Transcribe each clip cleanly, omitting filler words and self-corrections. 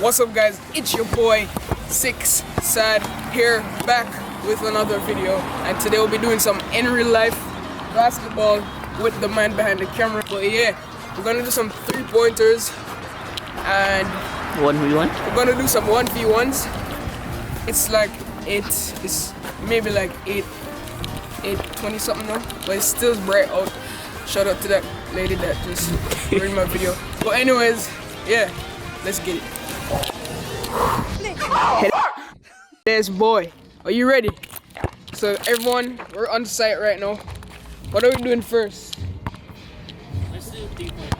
What's up guys, it's your boy 6Side here, back with another video, and today we'll be doing some in real life basketball with the man behind the camera. But yeah, we're gonna do some 3-pointers and 1v1? we're gonna do some 1v1s. It's maybe like 8:20 something now, but it's still bright out. Shout out to that lady that just ruined my video. But anyways, yeah, let's get it. There's boy, are you ready? So everyone, we're on site right now. What are we doing first? Let's do 3-point.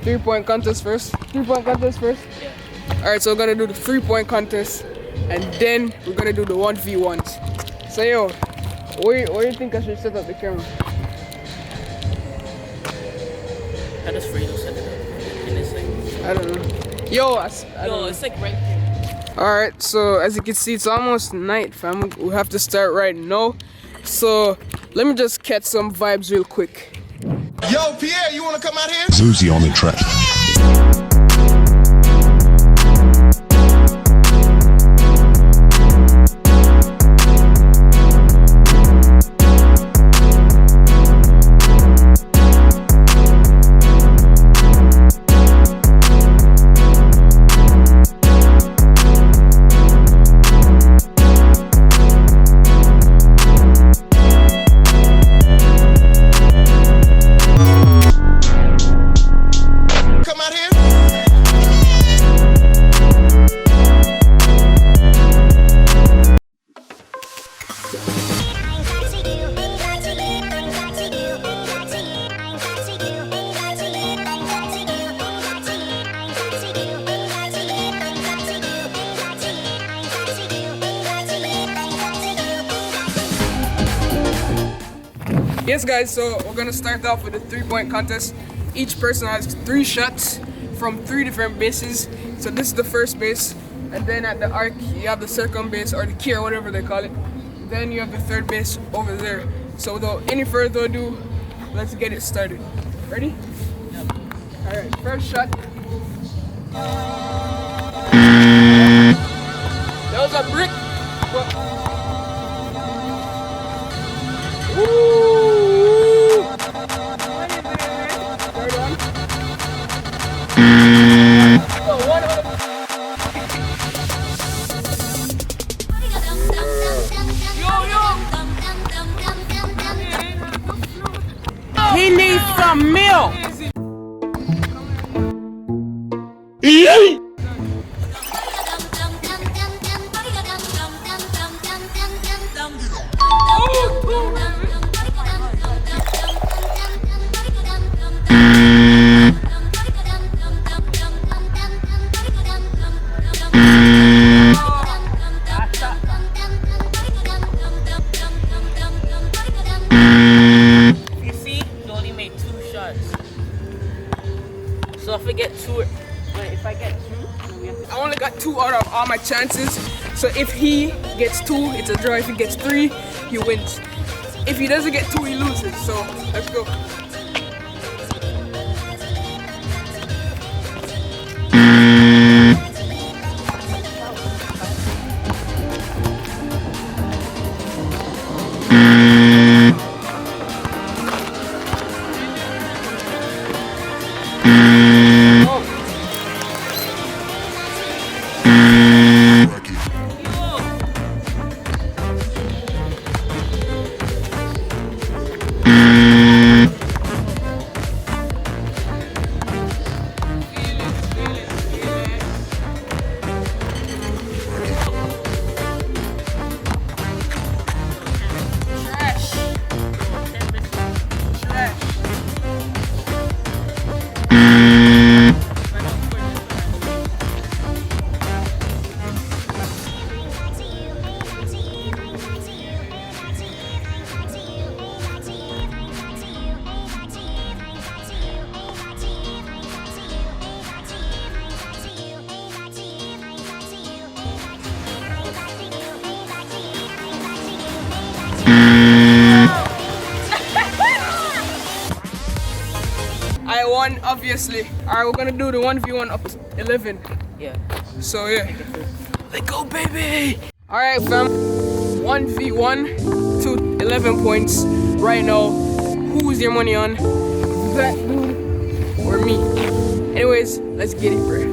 3-point contest first? 3-point contest first? Yeah. Alright, so we're gonna do the 3-point contest and then we're gonna do the 1v1s. So yo, where do you think I should set up the camera? How does Fredo set it up? In this thing? I don't know. Yo, It's like right here. Alright, so as you can see, it's almost night, fam. We have to start right now. So let me just catch some vibes real quick. Yo, Pierre, you wanna come out here? Zuzi on the track. Yes guys, so we're gonna start off with a 3-point contest. Each person has 3 shots from 3 different bases. So this is the first base, and then at the arc you have the second base, or the key, or whatever they call it. Then you have the third base over there. So without any further ado, let's get it started. Ready? Yep. Alright, first shot. That was a brick. Woo! He needs some milk! So if I get 2, I only got 2 out of all my chances. So if he gets 2, it's a draw. If he gets 3, he wins. If he doesn't get 2, he loses. So let's go. I won, obviously. Alright, we're gonna do the 1v1 up to 11. Yeah. So yeah, let's go, baby. All right, fam. 1v1 to 11 points right now. Who's your money on? That dude or me? Anyways, let's get it, bro.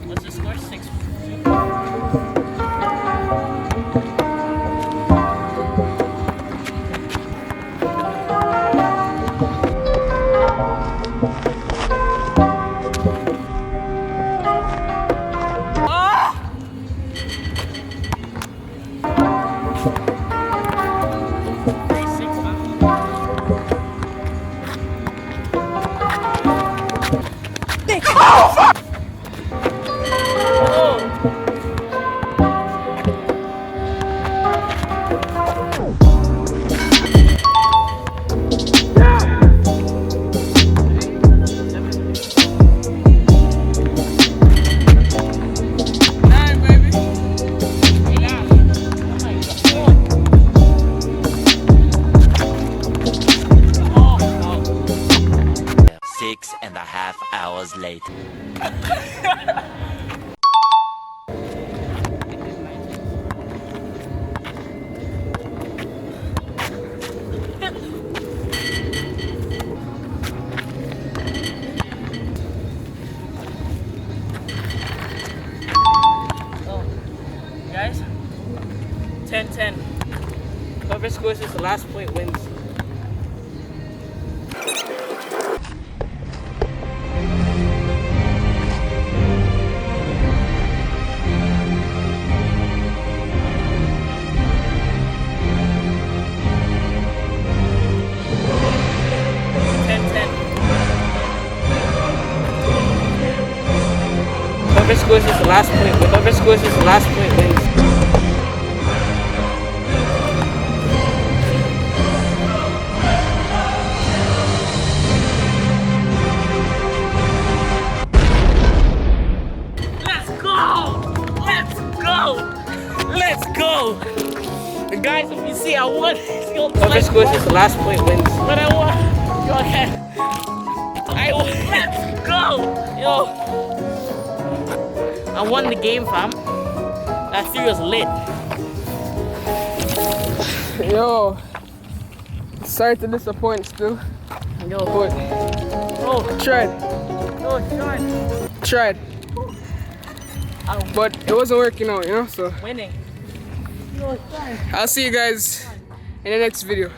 What's the score? 6. Later. Guys, 10-10. Whoever scores this last point wins. the last point. Whoever scores this last point wins. Let's go! Let's go! Let's go! Guys, if you see, I won. Whoever scores this last point wins. But I won. Yo, I won. Let's go! Yo. I won the game, fam. That series was lit. Yo, sorry to disappoint still. Yo, But oh, tried. yo, Sean. Tried. But it wasn't working out, you know, so Winning. Yo, Sean. I'll see you guys in the next video.